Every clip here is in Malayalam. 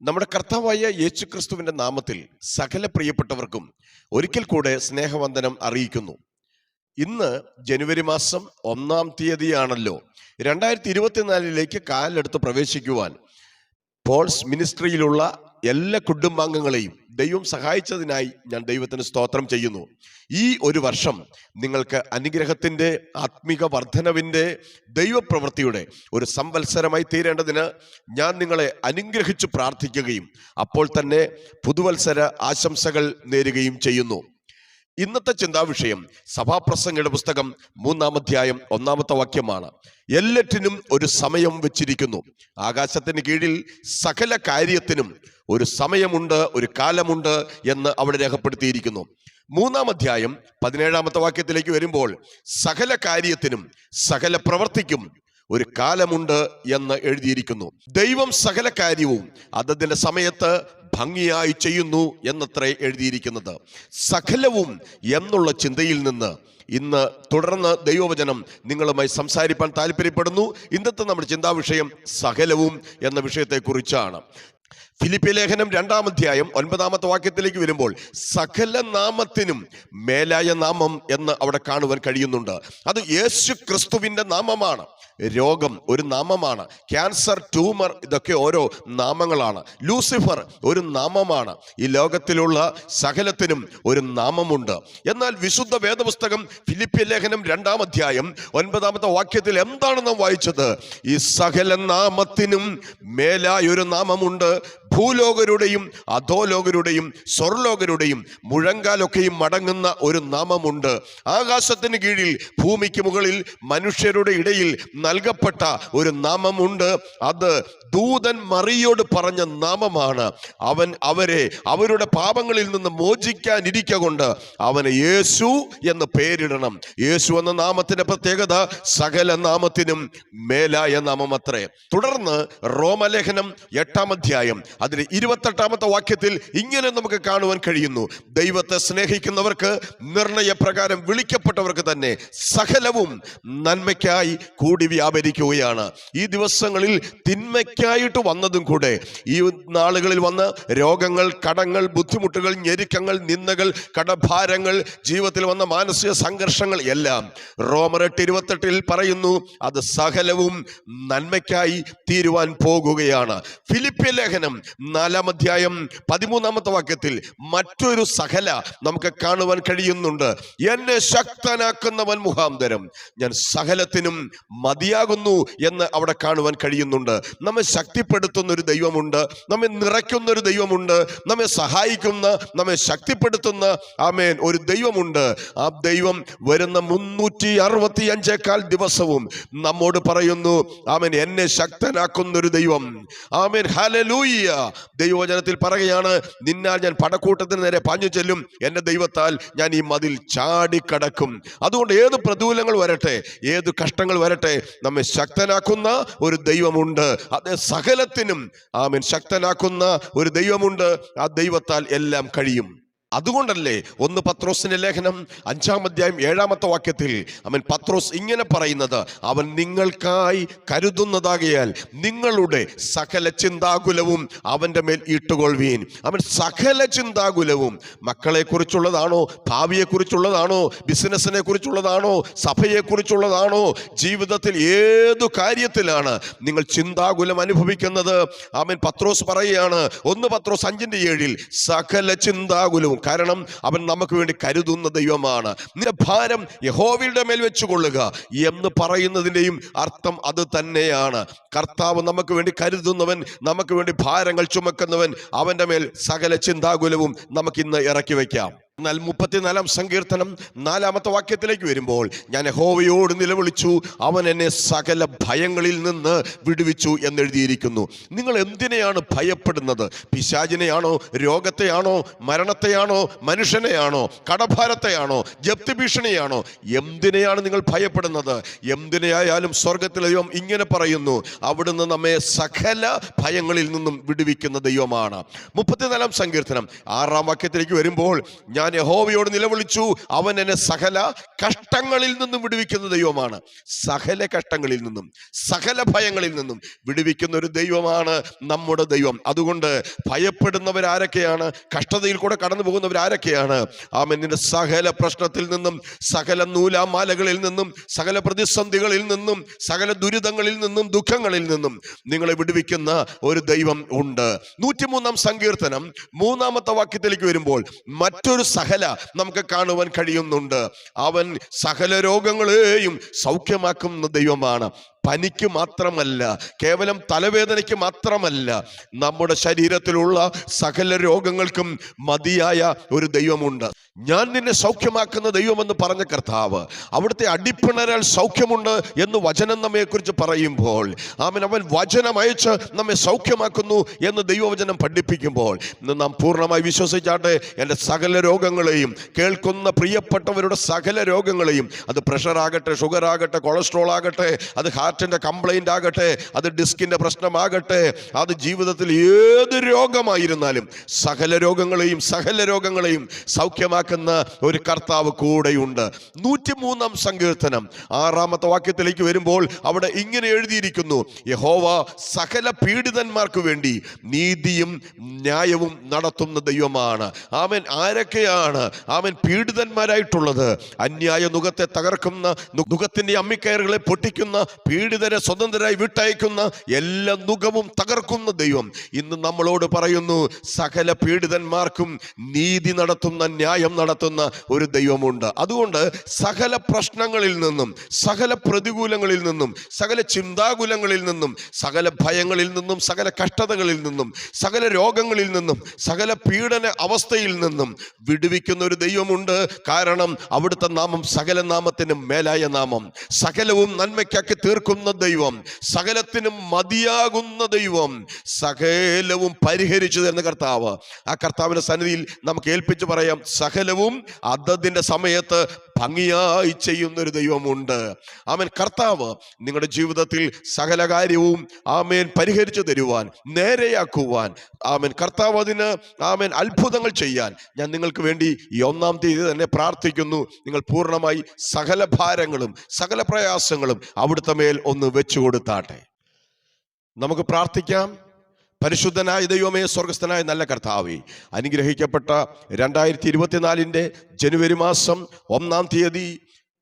നമ്മുടെ കർത്താവായ യേശുക്രിസ്തുവിന്റെ നാമത്തിൽ സകല പ്രിയപ്പെട്ടവർക്കും ഒരിക്കൽ കൂടെ സ്നേഹവന്ദനം അറിയിക്കുന്നു. ഇന്ന് ജനുവരി മാസം 1-ാം തീയതിയാണല്ലോ. 2024 കാലെടുത്ത് പ്രവേശിക്കുവാൻ പോൾസ് മിനിസ്ട്രിയിലുള്ള എല്ലാ കുടുംബാംഗങ്ങളെയും ദൈവം സഹായിച്ചതിനായി ഞാൻ ദൈവത്തിന് സ്തോത്രം ചെയ്യുന്നു. ഈ ഒരു വർഷം നിങ്ങൾക്ക് അനുഗ്രഹത്തിൻ്റെ, ആത്മീക വർധനവിൻ്റെ, ദൈവപ്രവൃത്തിയുടെ ഒരു സംവത്സരമായി തീരേണ്ടതിന് ഞാൻ നിങ്ങളെ അനുഗ്രഹിച്ചു പ്രാർത്ഥിക്കുകയും അപ്പോൾ തന്നെ പുതുവത്സര ആശംസകൾ നേരുകയും ചെയ്യുന്നു. ഇന്നത്തെ ചിന്താവിഷയം സഭാപ്രസംഗയുടെ പുസ്തകം 3-ാം അധ്യായം 1-ാമത്തെ വാക്യമാണ്. എല്ലാറ്റിനും ഒരു സമയം വെച്ചിരിക്കുന്നു. ആകാശത്തിന് കീഴിൽ സകല കാര്യത്തിനും ഒരു സമയമുണ്ട്, ഒരു കാലമുണ്ട് എന്ന് അവിടെ രേഖപ്പെടുത്തിയിരിക്കുന്നു. 3-ാം അധ്യായം 17-ാമത്തെ വാക്യത്തിലേക്ക് വരുമ്പോൾ സകല കാര്യത്തിനും സകല പ്രവൃത്തിക്കും ഒരു കാലമുണ്ട് എന്ന് എഴുതിയിരിക്കുന്നു. ദൈവം സകല കാര്യവും അതതിൻ്റെ സമയത്ത് ഭംഗിയായി ചെയ്യുന്നു എന്നത്രേ എഴുതിയിരിക്കുന്നത്. സകലവും എന്നുള്ള ചിന്തയിൽ നിന്ന് ഇന്ന് തുടർന്ന് ദൈവവചനം നിങ്ങളുമായി സംസാരിപ്പാൻ താല്പര്യപ്പെടുന്നു. ഇന്നത്തെ നമ്മുടെ ചിന്താവിഷയം സകലവും എന്ന വിഷയത്തെക്കുറിച്ചാണ്. ഫിലിപ്പി ലേഖനം 2-ാം അധ്യായം 9-ാമത്തെ വാക്യത്തിലേക്ക് വരുമ്പോൾ സകല നാമത്തിനും മേലായ നാമം എന്ന് അവിടെ കാണുവാൻ കഴിയുന്നുണ്ട്. അത് യേശു ക്രിസ്തുവിൻ്റെ നാമമാണ്. രോഗം ഒരു നാമമാണ്. ക്യാൻസർ, ട്യൂമർ, ഇതൊക്കെ ഓരോ നാമങ്ങളാണ്. ലൂസിഫർ ഒരു നാമമാണ്. ഈ ലോകത്തിലുള്ള സകലത്തിനും ഒരു നാമമുണ്ട്. എന്നാൽ വിശുദ്ധ വേദപുസ്തകം ഫിലിപ്പി ലേഖനം 2-ാം അധ്യായം 9-ാമത്തെ വാക്യത്തിൽ എന്താണ് നാം വായിച്ചത്? ഈ സകല നാമത്തിനും മേലായൊരു നാമമുണ്ട്. ഭൂലോകരുടെയും അധോലോകരുടെയും സ്വർലോകരുടെയും മുഴങ്കാലൊക്കെയും മടങ്ങുന്ന ഒരു നാമമുണ്ട്. ആകാശത്തിന് കീഴിൽ ഭൂമിക്ക് മുകളിൽ മനുഷ്യരുടെ ഇടയിൽ നൽകപ്പെട്ട ഒരു നാമമുണ്ട്. അത് ദൂതൻ മറിയോട് പറഞ്ഞ നാമമാണ്. അവൻ അവരെ അവരുടെ പാപങ്ങളിൽ നിന്ന് മോചിക്കാനിരിക്ക കൊണ്ട് അവന് യേശു എന്ന് പേരിടണം. യേശു എന്ന നാമത്തിന്റെ പ്രത്യേകത സകല നാമത്തിനും മേലായ നാമം അത്രേ. തുടർന്ന് റോമലേഖനം 8-ാം അധ്യായം അതിന് 28-ാമത്തെ വാക്യത്തിൽ ഇങ്ങനെ നമുക്ക് കാണുവാൻ കഴിയുന്നു. ദൈവത്തെ സ്നേഹിക്കുന്നവർക്ക്, നിർണയപ്രകാരം വിളിക്കപ്പെട്ടവർക്ക് തന്നെ സകലവും നന്മയ്ക്കായി കൂടി വ്യാപരിക്കുകയാണ്. ഈ ദിവസങ്ങളിൽ തിന്മയ്ക്കായിട്ട് വന്നതും കൂടെ ഈ നാളുകളിൽ വന്ന രോഗങ്ങൾ, കടങ്ങൾ, ബുദ്ധിമുട്ടുകൾ, ഞെരുക്കങ്ങൾ, നിന്ദകൾ, കടഭാരങ്ങൾ, ജീവിതത്തിൽ വന്ന മാനസിക സംഘർഷങ്ങൾ എല്ലാം റോമർ 8:28 പറയുന്നു അത് സകലവും നന്മയ്ക്കായി തീരുവാൻ പോകുകയാണ്. ഫിലിപ്പി ലേഖനം 4-ാം അധ്യായം 13-ാമത്തെ വാക്യത്തിൽ മറ്റൊരു സകല നമുക്ക് കാണുവാൻ കഴിയുന്നുണ്ട്. എന്നെ ശക്തനാക്കുന്നവൻ മുഖാന്തരം ഞാൻ സകലത്തിനും മതിയാകുന്നു എന്ന് അവിടെ കാണുവാൻ കഴിയുന്നുണ്ട്. നമ്മെ ശക്തിപ്പെടുത്തുന്ന ഒരു ദൈവമുണ്ട്, നമ്മെ നിറയ്ക്കുന്ന ഒരു ദൈവമുണ്ട്, നമ്മെ സഹായിക്കുന്ന, നമ്മെ ശക്തിപ്പെടുത്തുന്ന ആമേൻ ഒരു ദൈവമുണ്ട്. ആ ദൈവം വരുന്ന 365 ദിവസവും നമ്മോട് പറയുന്നു ആമേൻ എന്നെ ശക്തനാക്കുന്ന ഒരു ദൈവം. ആമേൻ, ഹല്ലേലൂയ. ദൈവവചനത്തിൽ പറയുകയാണ്, നിന്നാൽ ഞാൻ പടക്കൂട്ടത്തിന് നേരെ പാഞ്ഞു ചെല്ലും, എൻ്റെ ദൈവത്താൽ ഞാൻ ഈ മതിൽ ചാടിക്കടക്കും. അതുകൊണ്ട് ഏത് പ്രതികൂലങ്ങൾ വരട്ടെ, ഏത് കഷ്ടങ്ങൾ വരട്ടെ, നമ്മെ ശക്തനാക്കുന്ന ഒരു ദൈവമുണ്ട്. അത് സകലത്തിനും ആമേൻ ശക്തനാക്കുന്ന ഒരു ദൈവമുണ്ട്. ആ ദൈവത്താൽ എല്ലാം കഴിയും. അതുകൊണ്ടല്ലേ 1 പത്രോസിന്റെ ലേഖനം 5-ാം അധ്യായം 7-ാമത്തെ വാക്യത്തിൽ അവൻ പത്രോസ് ഇങ്ങനെ പറയുന്നത്, അവൻ നിങ്ങൾക്കായി കരുതുന്നതാകയാൽ നിങ്ങളുടെ സകല ചിന്താകുലവും അവൻ്റെ മേൽ ഇട്ടുകൊള്ളുവീൻ. അവൻ സകല ചിന്താകുലവും മക്കളെ കുറിച്ചുള്ളതാണോ, ഭാവിയെ കുറിച്ചുള്ളതാണോ, ബിസിനസ്സിനെ കുറിച്ചുള്ളതാണോ, സഭയെ കുറിച്ചുള്ളതാണോ, ജീവിതത്തിൽ ഏതു കാര്യത്തിലാണ് നിങ്ങൾ ചിന്താകുലം അനുഭവിക്കുന്നത്? അവൻ പത്രോസ് പറയുകയാണ് 1 പത്രോസ് 5:7 സകല ചിന്താകുലവും. കാരണം അവൻ നമുക്ക് വേണ്ടി കരുതുന്ന ദൈവമാണ്. നിന്റെ ഭാരം യഹോവയുടെ മേൽ വെച്ചുകൊള്ളുക എന്ന് പറയുന്നതിൻ്റെയും അർത്ഥം അത് തന്നെയാണ്. കർത്താവ് നമുക്ക് വേണ്ടി കരുതുന്നവൻ, നമുക്ക് വേണ്ടി ഭാരങ്ങൾ ചുമക്കുന്നവൻ, അവൻ്റെ മേൽ സകല ചിന്താകുലവും നമുക്കിന്ന് ഇറക്കി വയ്ക്കാം. എന്നാൽ 34-ാം സങ്കീർത്തനം 4-ാമത്തെ വാക്യത്തിലേക്ക് വരുമ്പോൾ ഞാൻ യഹോവയോട് നിലവിളിച്ചു, അവൻ എന്നെ സകല ഭയങ്ങളിൽ നിന്ന് വിടുവിച്ചു എന്നെഴുതിയിരിക്കുന്നു. നിങ്ങൾ എന്തിനെയാണ് ഭയപ്പെടുന്നത്? പിശാചിനെയാണോ, രോഗത്തെയാണോ, മരണത്തെയാണോ, മനുഷ്യനെയാണോ, കടഭാരത്തെയാണോ, ജപ്തി ഭീഷണിയാണോ? എന്തിനെയാണ് നിങ്ങൾ ഭയപ്പെടുന്നത്? എന്തിനെയായാലും സ്വർഗത്തിലെ ദൈവം ഇങ്ങനെ പറയുന്നു, അവിടുന്ന് നമ്മെ സകല ഭയങ്ങളിൽ നിന്നും വിടുവിക്കുന്ന ദൈവമാണ്. 34-ാം സങ്കീർത്തനം 6-ാം വാക്യത്തിലേക്ക് വരുമ്പോൾ ഞാൻ ഞാൻ യഹോവയോട് നിലവിളിച്ചു, അവൻ എന്നെ സകല കഷ്ടങ്ങളിൽ നിന്നും വിടുവിക്കുന്ന ദൈവമാണ്. സകല കഷ്ടങ്ങളിൽ നിന്നും സകല ഭയങ്ങളിൽ നിന്നും വിടുവിക്കുന്ന ഒരു ദൈവമാണ് നമ്മുടെ ദൈവം. അതുകൊണ്ട് ഭയപ്പെടുന്നവരാരൊക്കെയാണ്? കഷ്ടതയിൽ കൂടെ കടന്നു പോകുന്നവരാരൊക്കെയാണ്? ആമേൻ. നിന്റെ സകല പ്രശ്നത്തിൽ നിന്നും, സകല നൂലാമാലകളിൽ നിന്നും, സകല പ്രതിസന്ധികളിൽ നിന്നും, സകല ദുരിതങ്ങളിൽ നിന്നും, ദുഃഖങ്ങളിൽ നിന്നും നിങ്ങളെ വിടുവിക്കുന്ന ഒരു ദൈവം ഉണ്ട്. 103-ാം സങ്കീർത്തനം 3-ാമത്തെ വാക്യത്തിലേക്ക് വരുമ്പോൾ മറ്റൊരു സകല നമുക്ക് കാണുവാൻ കഴിയുന്നുണ്ട്. അവൻ സകല രോഗങ്ങളെയും സൗഖ്യമാക്കുന്ന ദൈവമാണ്. പനിക്ക് മാത്രമല്ല, കേവലം തലവേദനയ്ക്ക് മാത്രമല്ല, നമ്മുടെ ശരീരത്തിലുള്ള സകല രോഗങ്ങൾക്കും മതിയായ ഒരു ദൈവമുണ്ട്. ഞാൻ നിന്നെ സൗഖ്യമാക്കുന്ന ദൈവമെന്ന് പറഞ്ഞ കർത്താവ്, അവിടുത്തെ അടിപ്പിണരാൽ സൗഖ്യമുണ്ട് എന്ന് വചനം നമ്മെക്കുറിച്ച് പറയുമ്പോൾ, ആമേൻ, അവൻ വചനം അയച്ച് നമ്മെ സൗഖ്യമാക്കുന്നു എന്ന് ദൈവവചനം പഠിപ്പിക്കുമ്പോൾ ഇന്ന് നാം പൂർണ്ണമായി വിശ്വസിച്ചാട്ടെ. എൻ്റെ സകല രോഗങ്ങളെയും, കേൾക്കുന്ന പ്രിയപ്പെട്ടവരുടെ സകല രോഗങ്ങളെയും, അത് പ്രഷർ ആകട്ടെ, ഷുഗർ ആകട്ടെ, കൊളസ്ട്രോൾ ആകട്ടെ, അത് ഹാർട്ടിൻ്റെ കംപ്ലൈൻ്റ് ആകട്ടെ, അത് ഡിസ്കിൻ്റെ പ്രശ്നമാകട്ടെ, അത് ജീവിതത്തിൽ ഏത് രോഗമായിരുന്നാലും സകല രോഗങ്ങളെയും സൗഖ്യമാക്കുന്ന ഒരു കർത്താവ് കൂടെയുണ്ട്. 103-ാം സങ്കീർത്തനം 6-ാമത്തെ വാക്യത്തിലേക്ക് വരുമ്പോൾ അവിടെ ഇങ്ങനെ എഴുതിയിരിക്കുന്നു: യഹോവ സകല പീഡിതന്മാർക്ക് വേണ്ടി നീതിയും ന്യായവും നടത്തുന്ന ദൈവമാണ്. ആമേൻ. ആരൊക്കെയാണ് ആമേൻ പീഡിതന്മാരായിട്ടുള്ളത്? അന്യായ നുകത്തെ തകർക്കുന്ന, നുകത്തിന്റെ അമ്മിക്കയറുകളെ പൊട്ടിക്കുന്ന, പീഡിതരെ സ്വതന്ത്രരായി വിട്ടയക്കുന്ന, എല്ലാ നുകവും തകർക്കുന്ന ദൈവം ഇന്ന് നമ്മളോട് പറയുന്നു, സകല പീഡിതന്മാർക്കും നീതി നടത്തുന്ന, ന്യായം നടത്തുന്ന ഒരു ദൈവമുണ്ട്. അതുകൊണ്ട് സകല പ്രശ്നങ്ങളിൽ നിന്നും, സകല പ്രതികൂലങ്ങളിൽ നിന്നും, സകല ചിന്താകുലങ്ങളിൽ നിന്നും, സകല ഭയങ്ങളിൽ നിന്നും, സകല കഷ്ടതകളിൽ നിന്നും, സകല രോഗങ്ങളിൽ നിന്നും, സകല പീഡന അവസ്ഥയിൽ നിന്നും വിടുവിക്കുന്ന ഒരു ദൈവമുണ്ട്. കാരണം അവിടുത്തെ നാമം സകല നാമത്തിനും മേലായ നാമം, സകലവും നന്മയ്ക്കാക്കി തീർക്കുന്ന ദൈവം, സകലത്തിനും മതിയാകുന്ന ദൈവം, സകലവും പരിഹരിച്ചു തരുന്ന കർത്താവ്. ആ കർത്താവിന്റെ സന്നിധിയിൽ നമുക്ക് ഏൽപ്പിച്ചു പറയാം, സകലവും അതതിൻ്റെ സമയത്ത് ഭംഗിയായി ചെയ്യുന്ന ഒരു ദൈവമുണ്ട്. ആമേൻ. കർത്താവ് നിങ്ങളുടെ ജീവിതത്തിൽ സകല കാര്യവും ആമേൻ പരിഹരിച്ചു തരുവാൻ, നേരെയാക്കുവാൻ, ആമേൻ, കർത്താവ് അതിന് ആമേൻ അത്ഭുതങ്ങൾ ചെയ്യാൻ ഞാൻ നിങ്ങൾക്ക് വേണ്ടി ഈ 1-ാം തീയതി തന്നെ പ്രാർത്ഥിക്കുന്നു. നിങ്ങൾ പൂർണ്ണമായി സകല ഭാരങ്ങളും സകല പ്രയാസങ്ങളും അവിടുത്തെ മേൽ ഒന്ന് വെച്ചു കൊടുത്താട്ടെ. നമുക്ക് പ്രാർത്ഥിക്കാം. പരിശുദ്ധനായ ദൈവമേ, സ്വർഗസ്ഥനായ നല്ല കർത്താവേ, അനുഗ്രഹിക്കപ്പെട്ട 2024 ജനുവരി മാസം 1-ാം തീയതി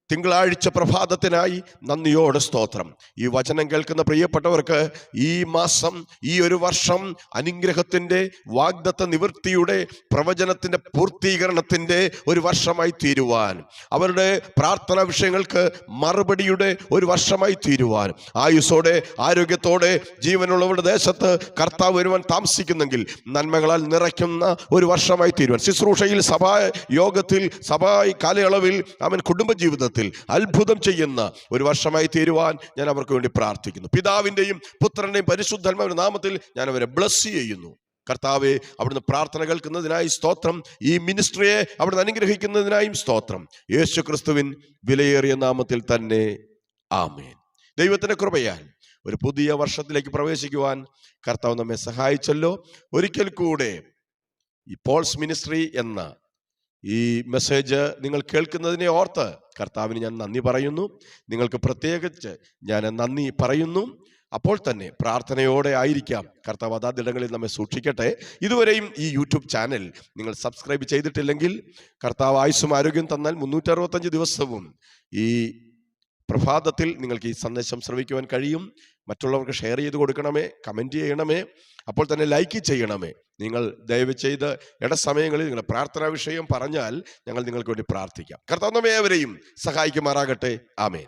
തിങ്കളാഴ്ച പ്രഭാതത്തിനായി നന്ദിയോടെ സ്തോത്രം. ഈ വചനം കേൾക്കുന്ന പ്രിയപ്പെട്ടവർക്ക് ഈ മാസം, ഈ ഒരു വർഷം അനുഗ്രഹത്തിൻ്റെ, വാഗ്ദത്ത നിവൃത്തിയുടെ, പ്രവചനത്തിൻ്റെ പൂർത്തീകരണത്തിൻ്റെ ഒരു വർഷമായി തീരുവാൻ, അവരുടെ പ്രാർത്ഥനാ വിഷയങ്ങൾക്ക് മറുപടിയുടെ ഒരു വർഷമായി തീരുവാൻ, ആയുസ്സോടെ ആരോഗ്യത്തോടെ ജീവനുള്ളവരുടെ ദേശത്ത് കർത്താവ് വരുവാൻ താമസിക്കുന്നെങ്കിൽ നന്മകളാൽ നിറയ്ക്കുന്ന ഒരു വർഷമായി തീരുവാൻ, ശുശ്രൂഷയിൽ, സഭാ യോഗത്തിൽ, സഭാ കാലയളവിൽ, അവൻ കുടുംബജീവിതത്തിൽ അത്ഭുതം ചെയ്യുന്ന ഒരു വർഷമായി തീരുവാൻ ഞാൻ അവർക്ക് വേണ്ടി പ്രാർത്ഥിക്കുന്നു. പിതാവിൻ്റെയും പുത്രൻ്റെയും പരിശുദ്ധാത്മാവിന്റെ നാമത്തിൽ ഞാൻ അവരെ ബ്ലസ് ചെയ്യുന്നു. കർത്താവെ, അവിടുന്ന് പ്രാർത്ഥന കേൾക്കുന്നതിനായി സ്തോത്രം. ഈ മിനിസ്ട്രിയെ അവിടുന്ന് അനുഗ്രഹിക്കുന്നതിനായും സ്തോത്രം. യേശു ക്രിസ്തുവിൻ വിലയേറിയ നാമത്തിൽ തന്നെ ആമേൻ. ദൈവത്തിന്റെ കൃപയാൽ ഒരു പുതിയ വർഷത്തിലേക്ക് പ്രവേശിക്കുവാൻ കർത്താവ് നമ്മെ സഹായിച്ചല്ലോ. ഒരിക്കൽ കൂടെ ഈ പോൾസ് മിനിസ്ട്രി എന്ന ഈ മെസ്സേജ് നിങ്ങൾ കേൾക്കുന്നതിനെ ഓർത്ത് കർത്താവിന് ഞാൻ നന്ദി പറയുന്നു. നിങ്ങൾക്ക് പ്രത്യേകിച്ച് ഞാൻ നന്ദി പറയുന്നു. അപ്പോൾ തന്നെ പ്രാർത്ഥനയോടെ ആയിരിക്കാം. കർത്താവ് അതാതിടങ്ങളിൽ നമ്മെ സൂക്ഷിക്കട്ടെ. ഇതുവരെയും ഈ യൂട്യൂബ് ചാനൽ നിങ്ങൾ സബ്സ്ക്രൈബ് ചെയ്തിട്ടില്ലെങ്കിൽ, കർത്താവ് ആയുസ്സും ആരോഗ്യം തന്നാൽ 365 ദിവസവും ഈ പ്രഭാതത്തിൽ നിങ്ങൾക്ക് ഈ സന്ദേശം ശ്രവിക്കുവാൻ കഴിയും. മറ്റുള്ളവർക്ക് ഷെയർ ചെയ്ത് കൊടുക്കണമേ, കമൻറ്റ് ചെയ്യണമേ, അപ്പോൾ തന്നെ ലൈക്ക് ചെയ്യണമേ. നിങ്ങൾ ദയവ് ചെയ്ത് ഇടസമയങ്ങളിൽ നിങ്ങളുടെ പ്രാർത്ഥനാ വിഷയം പറഞ്ഞാൽ ഞങ്ങൾ നിങ്ങൾക്ക് വേണ്ടി പ്രാർത്ഥിക്കാം. കർത്താവ് നമ്മെ ഏവരെയും സഹായിക്കുമാറാകട്ടെ. ആമേൻ.